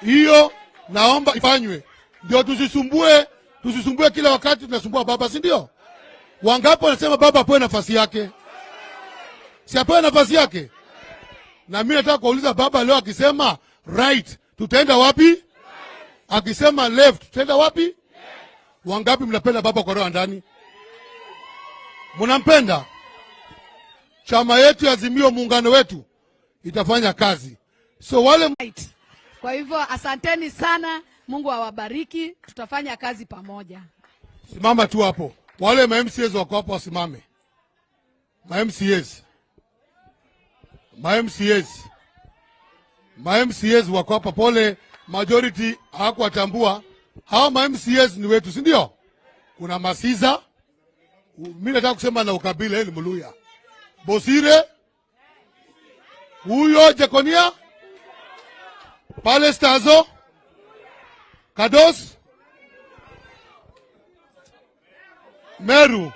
Hiyo naomba ifanywe. Ndio tusisumbue kila wakati tunasumbua baba, si ndio? Wangapi wanasema baba apewe nafasi yake? Si apewe nafasi yake? Na mimi nataka kuuliza baba leo akisema right, tutaenda wapi? Akisema left, tutaenda wapi? Wangapi mnapenda baba kwa roho ndani? Mnampenda? Chama yetu Azimio, muungano wetu itafanya kazi. So wale right. Kwa hivyo asanteni sana, Mungu awabariki, tutafanya kazi pamoja. Simama tu hapo. Wale ma-MCAs wako hapo wasimame. Ma-MCAs wako hapa, pole majority hawakuwatambua. Hao ma-MCAs ni wetu, si ndio? Kuna Masiza. Mimi nataka kusema na ukabila, ni Mluya. Bosire. Huyo Jekonia. Palestazo. Kados. Meru.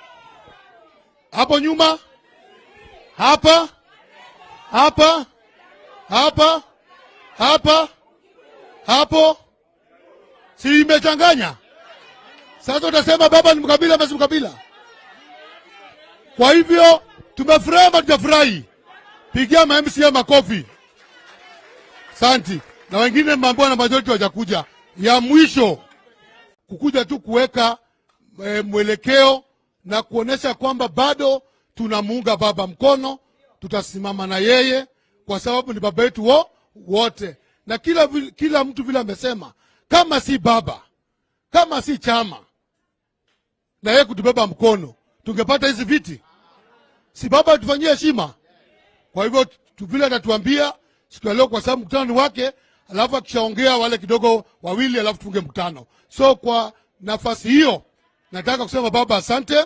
Hapo nyuma. Hapa. Hapo. Si imechanganya? Sasa utasema baba ni mkabila ama si mkabila? Kwa hivyo tumefurahi ama tujafurahi? Pigia ma-MCA makofi. Asante. Na wengine mambo na majority wajakuja. Ya mwisho kukuja tu kuweka mwelekeo na kuonesha kwamba bado tunamuunga baba mkono, tutasimama na yeye kwa sababu ni baba yetu wote. Na kila mtu vile amesema, kama si baba, kama si chama na yeye kutubeba mkono, tungepata hizi viti? Si baba tufanyie heshima. Kwa hivyo vile atatuambia siku ya leo, kwa sababu mkutano ni wake, alafu akishaongea wale kidogo wawili, alafu tufunge mkutano. So kwa nafasi hiyo nataka kusema baba, asante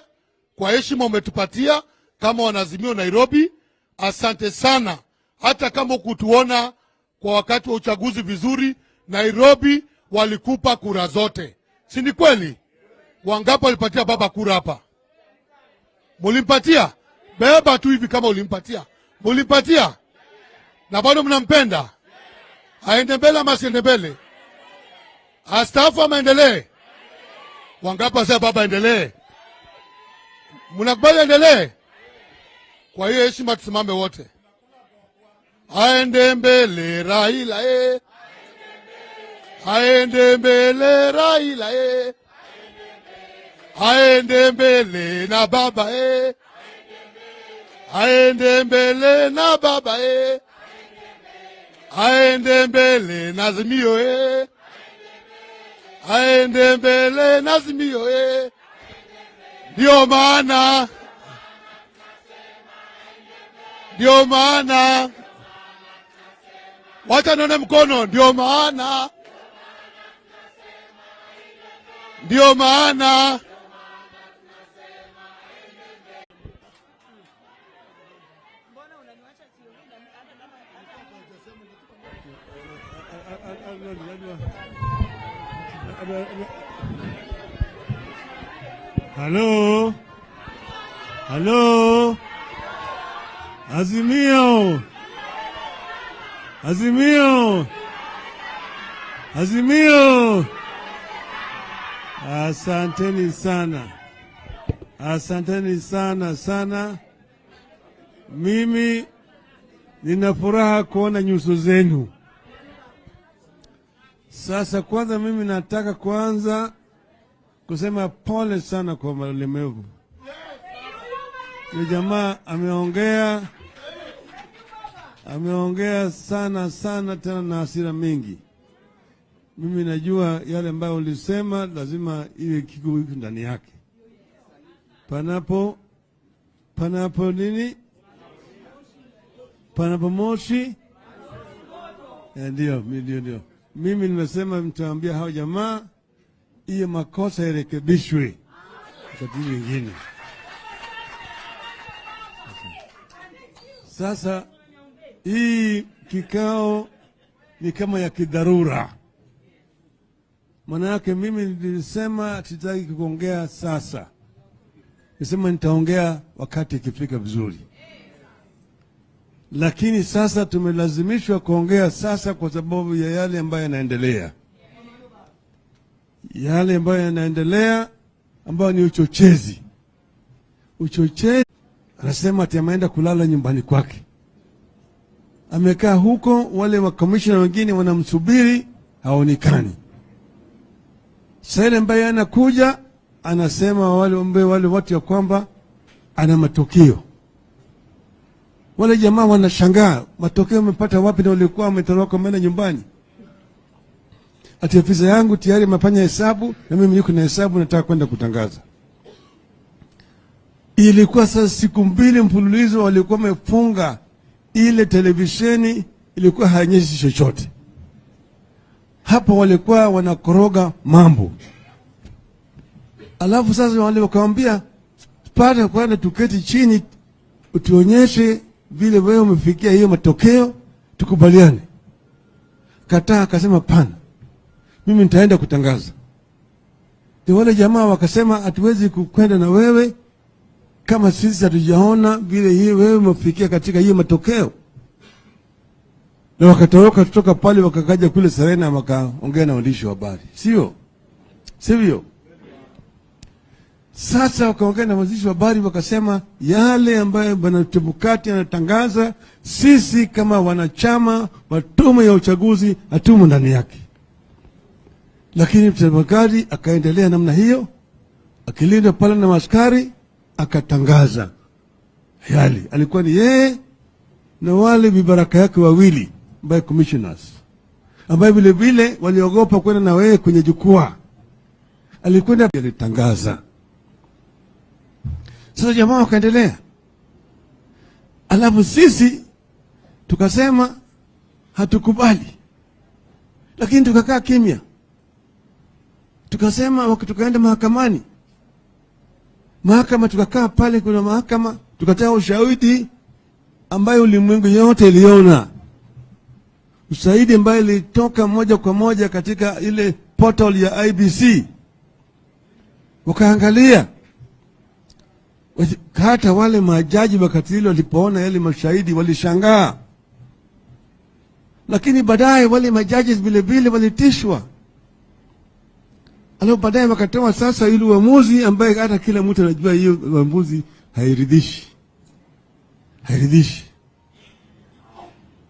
kwa heshima umetupatia kama wanazimio Nairobi. Asante sana. Hata kama ukutuona kwa wakati wa uchaguzi vizuri, Nairobi walikupa kura zote. Si ni kweli? Wangapi walipatia baba kura hapa? Mulimpatia? Beba tu hivi kama ulimpatia. Mulimpatia? Na bado mnampenda? Aende mbele ama asiende mbele? Astaafu ama endelee? Wangapi wasema baba endelee? Mnakubali endelee? Kwa hiyo heshima tusimame wote. Aende mbele Raila Aende mbele Raila Aende mbele na baba Aende mbele na baba Aende mbele na Azimio Aende mbele na Azimio Ndio maana wacha nione mkono. Ndio maana Halo. Azimio. Asanteni sana. Mimi nina furaha kuona nyuso zenu. Sasa kwanza mimi nataka kusema pole sana kwa walemavu. Yule jamaa ameongea sana tena na hasira mingi. Mimi najua yale ambayo ulisema lazima iwe kiko ndani yake. Panapo nini? Panapo moshi? Ndio. Mimi nimesema mtaambia hao jamaa hiyo makosa irekebishwe wakati mwingine. Sasa hii kikao ni kama ya kidharura. Maana yake mimi nilisema sitaki kuongea sasa. Nisema nitaongea wakati ikifika vizuri. lakini sasa tumelazimishwa kuongea sasa kwa sababu ya yale ambayo yanaendelea. Yale ambayo yanaendelea ambayo ni uchochezi. Uchochezi, anasema ati ameenda kulala nyumbani kwake. Amekaa huko, wale wa commissioner wengine wanamsubiri, haonekani. Sasa ambaye anakuja anasema wale watu ya kwamba ana matokeo. Wale jamaa wanashangaa, matokeo umepata wapi na walikuwa wametoroka mbele nyumbani? Ati afisa yangu tayari amefanya hesabu na mimi niko na hesabu, nataka kwenda kutangaza. Ilikuwa sasa siku 2 mfululizo walikuwa wamefunga ile televisheni, ilikuwa haionyeshi chochote. Hapo walikuwa wanakoroga mambo. Alafu sasa wale wakamwambia, pata kwanza tuketi chini utuonyeshe vile wewe umefikia hiyo matokeo tukubaliane. Kataa, akasema pana, mimi nitaenda kutangaza. Ndio wale jamaa wakasema hatuwezi kwenda na wewe kama sisi hatujaona vile hii wewe umefikia katika hiyo matokeo. Na wakatoroka kutoka pale wakakaja kule Serena wakaongea na waandishi wa habari. Sivyo? Sasa wakaongea na waandishi wa habari wakasema yale ambayo bwana Chebukati anatangaza sisi kama wanachama wa tume ya uchaguzi hatumo ndani yake. Lakini Chebukati akaendelea namna hiyo, akilinda pale na askari, akatangaza yale. Alikuwa ni yeye na wale vibaraka yake wawili by commissioners, ambaye vile vile waliogopa kwenda na wewe kwenye jukwaa. Alikwenda alitangaza. Sasa jamaa wakaendelea. Alafu sisi tukasema hatukubali. Lakini tukakaa kimya. Tukasema tukaenda mahakamani. Mahakama tukakaa pale, kuna mahakama tukatoa ushahidi ambayo ulimwengu yote iliona. Ushahidi ambayo ilitoka moja kwa moja katika ile portal ya IBC. Wakaangalia. Hata wale majaji wakati ile walipoona yale mashahidi walishangaa. Lakini baadaye wale majaji vile vile walitishwa. Alafu baadaye wakatoa sasa ile uamuzi ambaye hata kila mtu anajua hiyo uamuzi hairidhishi.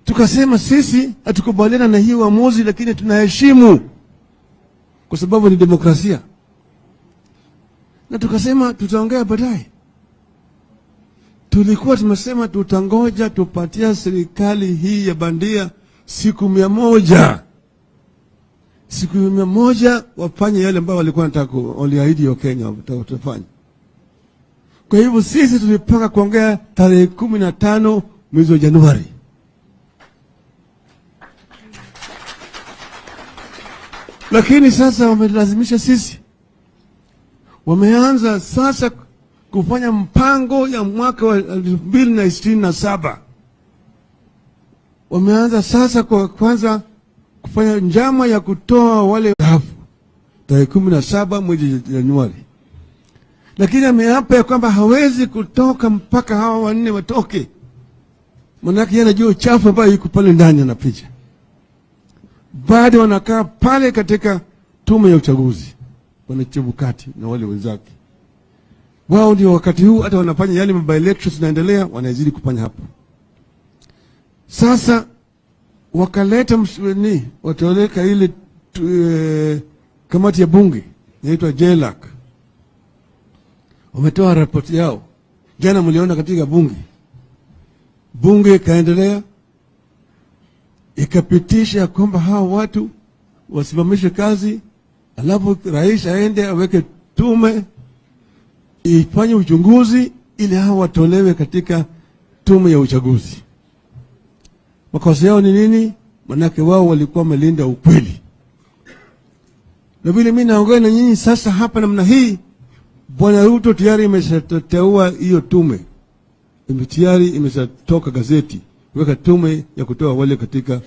Tukasema sisi hatukubaliana na hiyo uamuzi, lakini tunaheshimu kwa sababu ni demokrasia. Na tukasema tutaongea baadaye. Tulikuwa tumesema tutangoja tupatia serikali hii ya bandia siku 100. Siku 100 wafanye yale ambayo walikuwa wanataka, waliahidi wa Kenya watafanya. Kwa hivyo sisi tulipanga kuongea tarehe 15 mwezi wa Januari. Lakini sasa wamelazimisha sisi. Wameanza sasa kufanya mpango ya mwaka wa 2027. Wameanza sasa kwa kwanza kufanya njama ya kutoa wale hafu tarehe 17 mwezi Januari. Lakini ameapa ya kwamba hawezi kutoka mpaka hawa 4 watoke. Manake yeye anajua uchafu ambao yuko pale ndani anapicha. Bado wanakaa pale katika tume ya uchaguzi. Wana Chebukati na wale wenzake. Wao ndio wakati huu hata wanafanya yale by elections naendelea, wanazidi kufanya hapo. Sasa wakaleta wataweka ile kamati ya bunge inaitwa JLAC. Wametoa ripoti yao. Jana mliona katika bunge kaendelea ikapitisha kwamba hao watu wasimamishe kazi, alafu rais aende aweke tume ifanye uchunguzi ili hao watolewe katika tume ya uchaguzi. Makosa yao ni nini? Manake wao walikuwa wamelinda ukweli. Na vile mimi naongea na nyinyi sasa hapa namna hii, Bwana Ruto tayari imeshateua hiyo tume. Tayari imeshatoka gazeti weka tume ya kutoa wale katika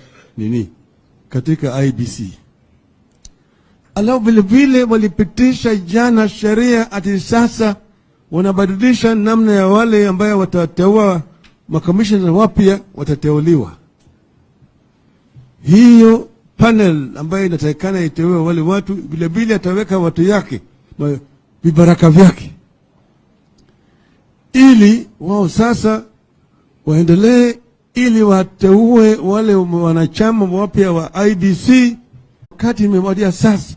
katika IBC. Alafu vile vile walipitisha jana sheria ati sasa wanabadilisha namna ya wale ambayo watateua makamishna wapya watateuliwa. Hiyo panel ambayo inatakikana iteue wale watu, vile vile ataweka watu yake, vibaraka vyake, ili wao sasa waendelee, ili wateue wale wanachama wapya wa IBC. Wakati imewadia sasa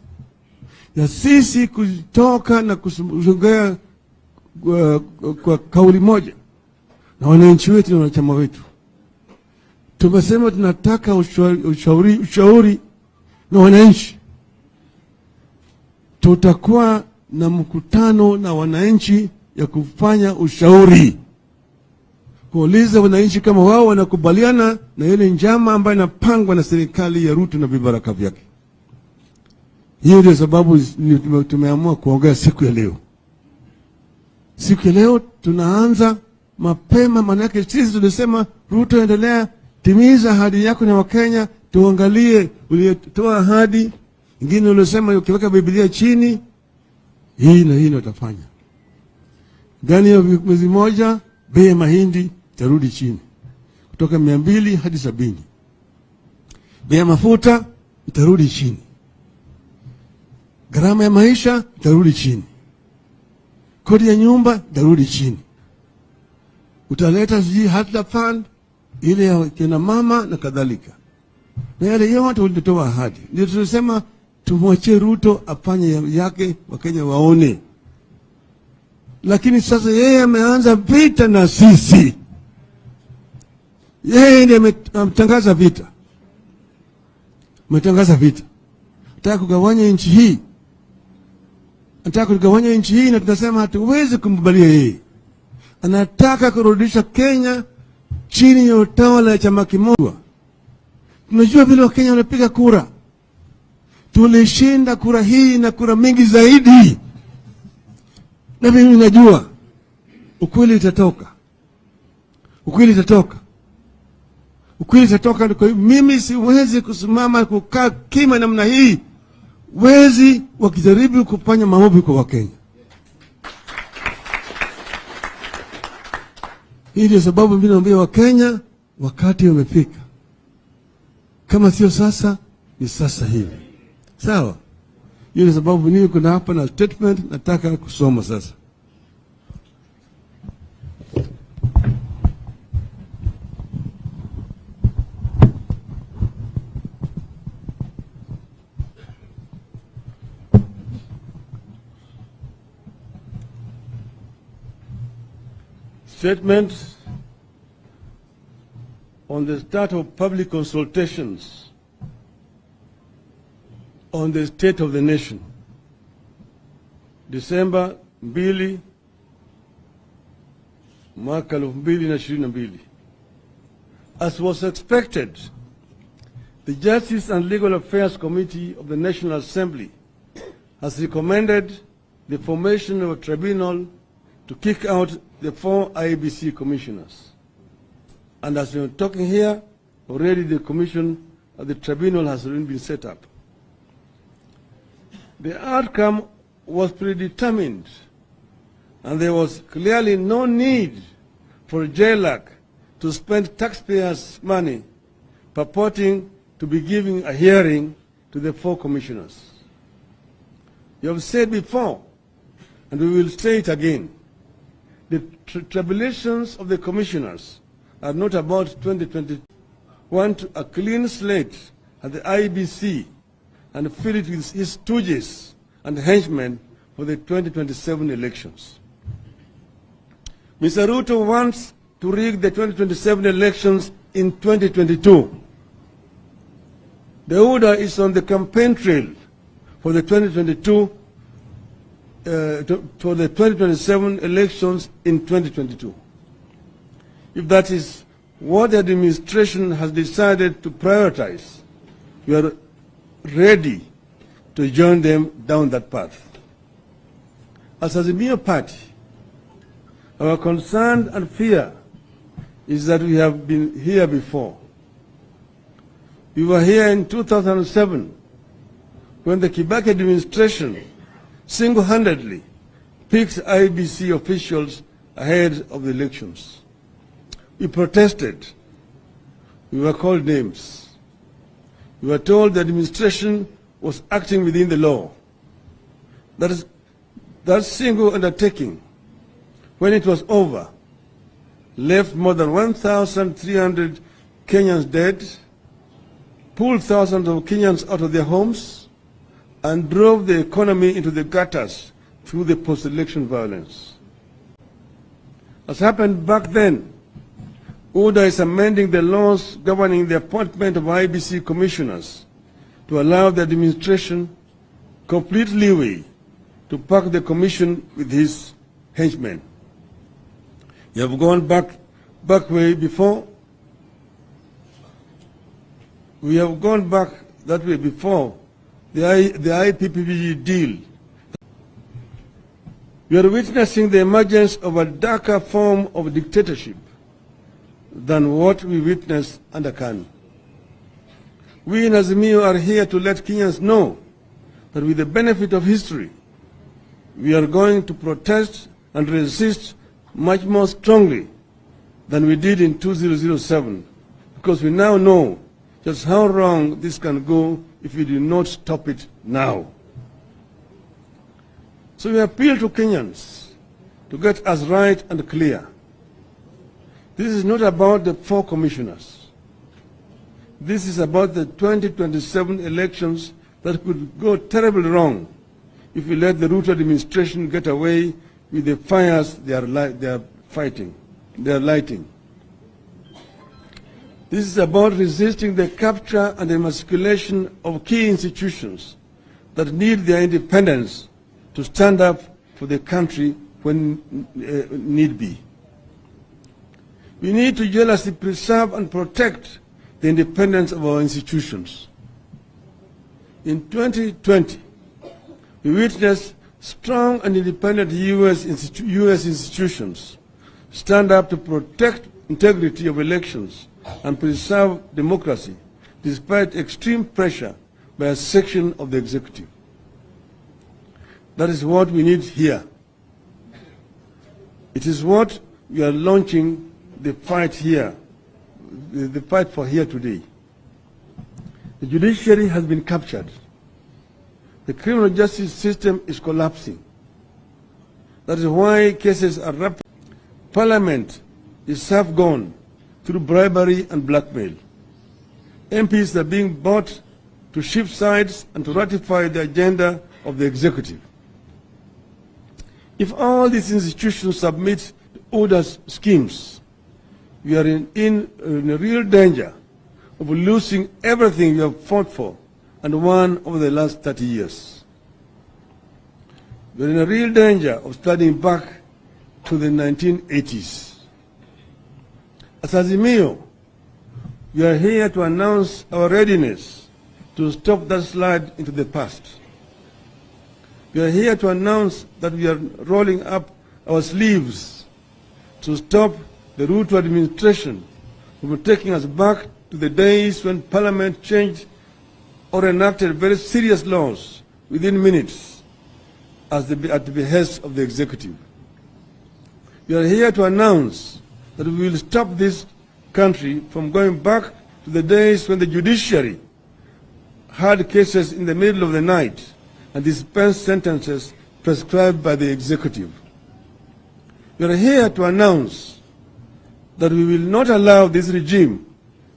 ya sisi kutoka na kusongea kwa kauli moja na wananchi wetu na wanachama wetu. Tumesema tunataka ushauri na wananchi. Tutakuwa na mkutano na wananchi ya kufanya ushauri, kuuliza wananchi kama wao wanakubaliana na ile njama ambayo inapangwa na serikali ya Ruto na vibaraka vyake. Hiyo ndio sababu tumeamua kuongea siku ya leo. Siku ya leo tunaanza mapema, manake sisi tulisema Ruto, endelea, timiza ahadi yako na Wakenya, tuangalie uliotoa ahadi. Ingine ulisema ukiweka Biblia chini, hii na hii utafanya. Ndani ya mwezi moja bei ya mahindi itarudi chini kutoka 200 hadi 70. Bei ya mafuta itarudi chini. Gharama ya maisha itarudi chini. Kodi ya nyumba itarudi chini. Utaleta hata fund ile ya kina mama na kadhalika. Na yale yote ulitoa ahadi. Ndio tunasema tumwachie Ruto afanye yake, Wakenya waone. Lakini sasa yeye ameanza vita na sisi. Yeye ndiye ametangaza vita. Ametangaza vita. Anataka kugawanya nchi hii. Anataka kugawanya nchi hii, na tunasema hatuwezi kumkubalia yeye. Anataka kurudisha Kenya chini ya utawala wa chama kimoja. Tunajua vile Wakenya wanapiga kura. Tulishinda kura hii na kura mingi zaidi. Na mimi najua ukweli itatoka. Ukweli itatoka. Ukweli itatoka. Kwa hiyo mimi siwezi kusimama kukaa kima namna hii. Wezi wakijaribu kufanya maovu kwa Wakenya. Hii ndio sababu mimi naambia Wakenya wakati umefika. Kama sio sasa, ni sasa hivi. Sawa? Hiyo ndio sababu mimi kuna hapa na statement nataka kusoma sasa. Statement on the start of public consultations on the state of the nation, December 2, mwaka 2022. As was expected, the Justice and Legal Affairs Committee of the National Assembly has recommended the formation of a tribunal to kick out the 4 IEBC commissioners. And as we are talking here, already the commission of the tribunal has already been set up. The outcome was predetermined, and there was clearly no need for JLAC to spend taxpayers' money purporting to be giving a hearing to the 4 commissioners. You have said before, and we will say it again, the tribulations of the commissioners are not about 2020. Want a clean slate at the IBC and fill it with his stooges and henchmen for the 2027 elections. Mr. Ruto wants to rig the 2027 elections in 2022. The order is on the campaign trail for the 2027 elections in 2022. If that is what the administration has decided to prioritize, we are ready to join them down that path. As Azimio party, our concern and fear is that we have been here before. We were here in 2007 when the Kibaki administration single-handedly picked IBC officials ahead of the elections. We protested. We were called names. We were told the administration was acting within the law. That single undertaking, when it was over, left more than 1,300 Kenyans dead, pulled thousands of Kenyans out of their homes, and drove the economy into the gutters through the post-election violence. As happened back then, UDA is amending the laws governing the appointment of IBC commissioners to allow the administration complete leeway to pack the commission with his henchmen. You have gone back way before. We have gone back that way before the IPPG deal. We are witnessing the emergence of a darker form of dictatorship than what we witnessed under KANU. We in Azimio are here to let Kenyans know that with the benefit of history, we are going to protest and resist much more strongly than we did in 2007, because we now know just how wrong this can go if we do not stop it now. So we appeal to Kenyans to get us right and clear. This is not about the 4 commissioners. This is about the 2027 elections that could go terribly wrong if we let the Ruto administration get away with the fires they are lighting. This is about resisting the capture and emasculation of key institutions that need their independence to stand up for the country when need be. We need to jealously preserve and protect the independence of our institutions. In 2020, we witnessed strong and independent US institutions stand up to protect integrity of elections and preserve democracy despite extreme pressure by a section of the executive. That is what we need here. It is what we are launching the fight here, the fight for here today. The judiciary has been captured. The criminal justice system is collapsing. That is why cases are rapid. Parliament is half gone through bribery and blackmail. MPs are being bought to shift sides and to ratify the agenda of the executive. If all these institutions submit to ODA's schemes, we are in a real danger of losing everything we have fought for and won over the last 30 years. We are in a real danger of starting back to the 1980s. As Azimio, we are here to announce our readiness to stop that slide into the past. We are here to announce that we are rolling up our sleeves to stop the Ruto administration from taking us back to the days when Parliament changed or enacted very serious laws within minutes at the behest of the executive. We are here to announce that we will stop this country from going back to the days when the judiciary had cases in the middle of the night and dispensed sentences prescribed by the executive. We are here to announce that we will not allow this regime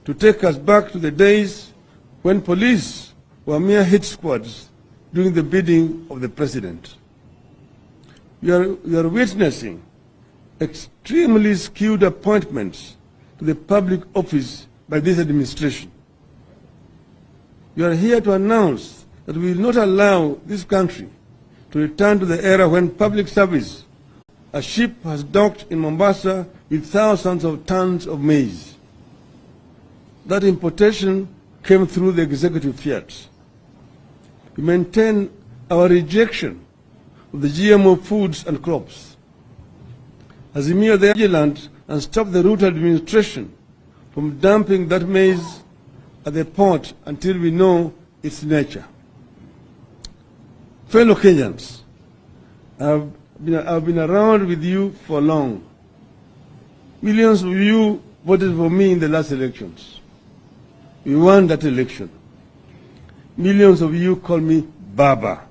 to take us back to the days when police were mere hit squads doing the bidding of the president. We are witnessing extremely skewed appointments to the public office by this administration. We are here to announce that we will not allow this country to return to the era when public service, a ship has docked in Mombasa with thousands of tons of maize. That importation came through the executive fiat. We maintain our rejection of the GMO foods and crops. Azimio the vigilant and stop the Ruto administration from dumping that maize at the port until we know its nature. Fellow Kenyans, I've been around with you for long. Millions of you voted for me in the last elections. We won that election. Millions of you call me Baba.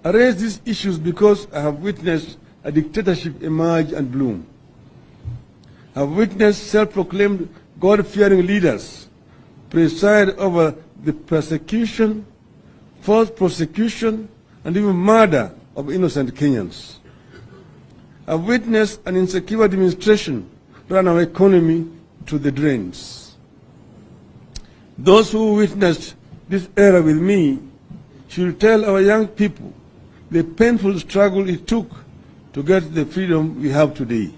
I raise these issues because I have witnessed a dictatorship emerge and bloom. I have witnessed self-proclaimed God-fearing leaders preside over the persecution, false prosecution, and even murder of innocent Kenyans. I have witnessed an insecure administration run our economy to the drains. Those who witnessed this era with me should tell our young people the painful struggle it took to get the freedom we have today.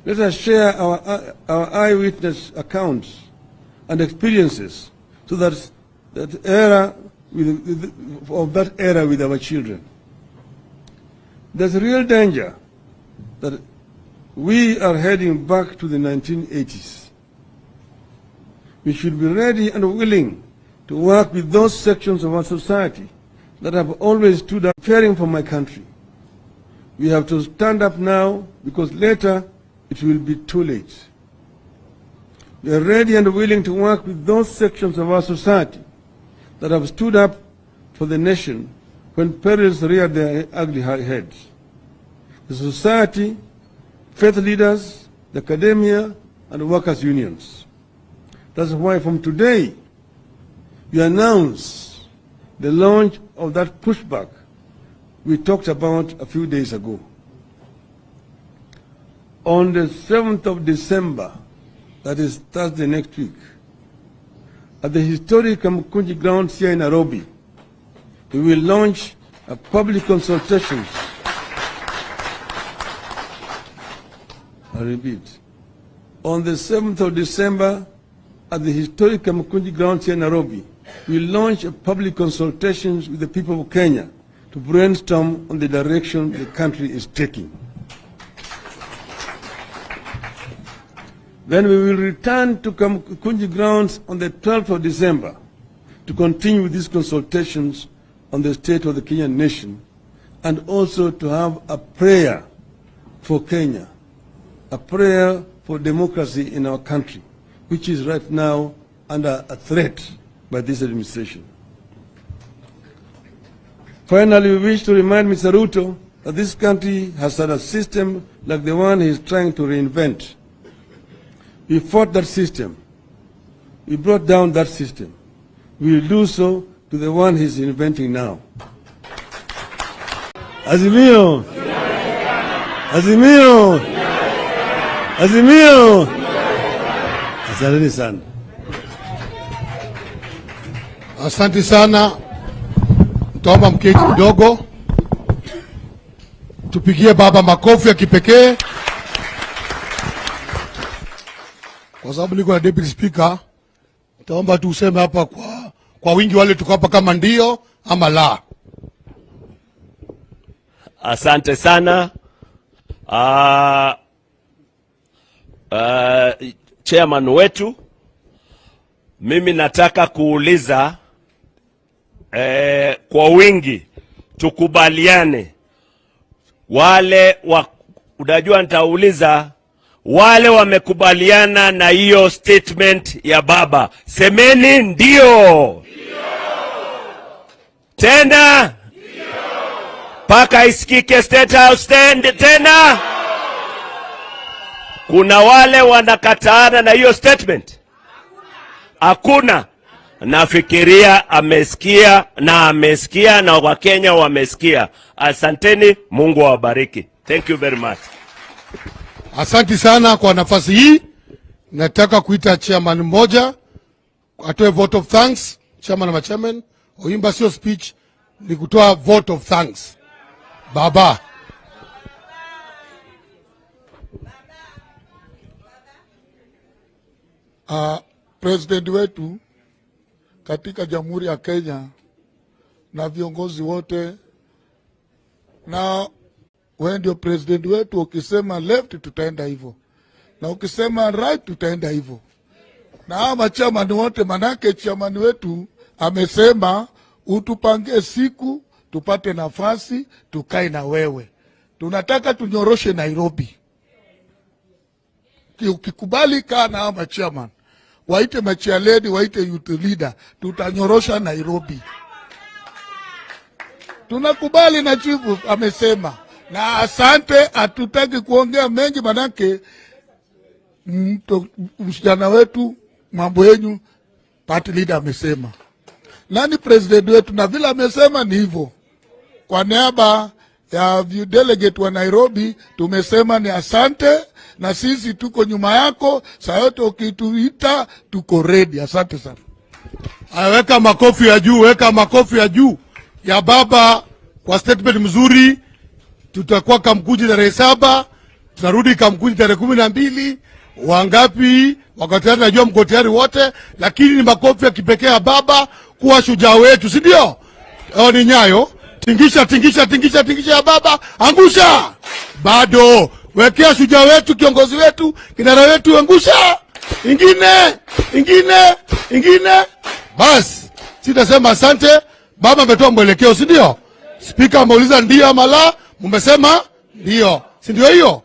Let us share our eyewitness accounts and experiences so that of that era with our children. There's a real danger that we are heading back to the 1980s. We should be ready and willing to work with those sections of our society that have always stood up caring for my country. We have to stand up now because later it will be too late. We are ready and willing to work with those sections of our society that have stood up for the nation when perils reared their ugly heads. The society, faith leaders, the academia, and workers' unions. That's why from today, we announce the launch of that pushback we talked about a few days ago. On the 7th of December, that is Thursday next week, at the historic Kamukunji grounds here in Nairobi, we will launch a public consultation. I repeat, on the 7th of December, at the historic Kamukunji grounds here in Nairobi, we will launch a public consultation with the people of Kenya to brainstorm on the direction the country is taking. Then we will return to Kamukunji grounds on the 12th of December to continue with these consultations on the state of the Kenyan nation and also to have a prayer for Kenya, a prayer for democracy in our country, which is right now under a threat by this administration. Finally, we wish to remind Mr. Ruto that this country has had a system like the one he is trying to reinvent. We fought that system. We brought down that system. We will do so to the one he's inventing now. Azimio! Azimio! Azimio! Asante sana. Asante sana. Tutaomba mketi kidogo. Tupigie baba makofi ya kipekee. Kwa sababu niko na deputy speaker, nitaomba tu useme hapa kwa wingi wale tuko hapa kama ndio ama la. Asante sana. Chairman wetu, mimi nataka kuuliza kwa wingi tukubaliane wale unajua nitauliza wale wamekubaliana na hiyo statement ya baba, semeni ndio. Tena paka isikike State House tena. Kuna wale wanakataana na hiyo statement? Hakuna. Nafikiria amesikia na Wakenya wamesikia. Asanteni, Mungu awabariki. Thank you very much. Asante sana kwa nafasi hii. Nataka kuita chairman mmoja atoe vote of thanks. Chairman na chairman, oimba sio speech, ni kutoa vote of thanks. Baba. President wetu katika Jamhuri ya Kenya na viongozi wote, na wewe ndio president wetu. Ukisema left tutaenda hivyo, na ukisema right tutaenda hivyo. Na hawa chairman wote, manake chairman wetu amesema utupangie siku tupate nafasi tukae na wewe. Tunataka tunyoroshe Nairobi. ukikubali kaa na hao chairman, waite machia lady, waite youth leader, tutanyorosha Nairobi. Tunakubali na chifu amesema, na asante, hatutaki kuongea mengi manake msichana wetu mambo yenyu party leader amesema. Nani president wetu, na vile amesema ni hivyo. Kwa niaba ya delegate wa Nairobi tumesema ni asante, na sisi tuko nyuma yako, saa yote ukituita tuko ready. Asante sana. Weka makofi ya juu, weka makofi ya juu ya baba kwa statement mzuri. Tutakuwa Kamkunji tarehe 7, tunarudi Kamkunji tarehe 12. Wangapi wako tayari? Najua mko tayari wote, lakini ni makofi ya kipekee ya baba kuwa shujaa wetu, si ndio? Ni nyayo. Tingisha, tingisha, tingisha, tingisha ya baba. Angusha. Bado. Wekea shujaa wetu, kiongozi wetu, kinara wetu, angusha. Ingine, ingine, ingine. Bas, sitasema asante. Baba ametoa mwelekeo, si ndio? Speaker ameuliza ndio ama la, mmesema ndio. Si ndio hiyo?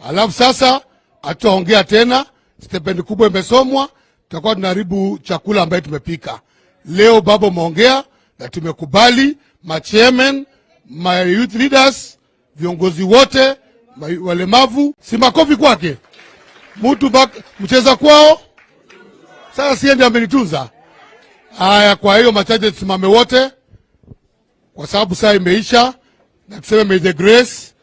Alafu sasa ataongea tena, stipend kubwa imesomwa, tutakuwa tunaharibu chakula ambaye tumepika. Leo baba umeongea na tumekubali, chairman, my youth leaders, viongozi wote, walemavu, si makofi kwake. Mtu mcheza kwao. Sasa siende amenitunza. Haya, kwa hiyo machache tusimame wote, kwa sababu saa imeisha, na tuseme may the grace.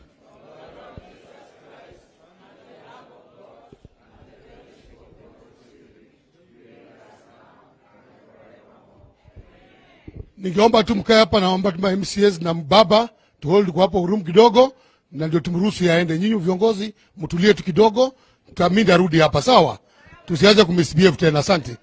Ningeomba tu mkae hapa, naomba tu MCAs na mbaba tu hold kwa hapo room kidogo, na ndio tumruhusu yaende. Nyinyi viongozi mtulie tu kidogo, tutaminda rudi hapa, sawa? Tusianze kumisbehave tena. Asante.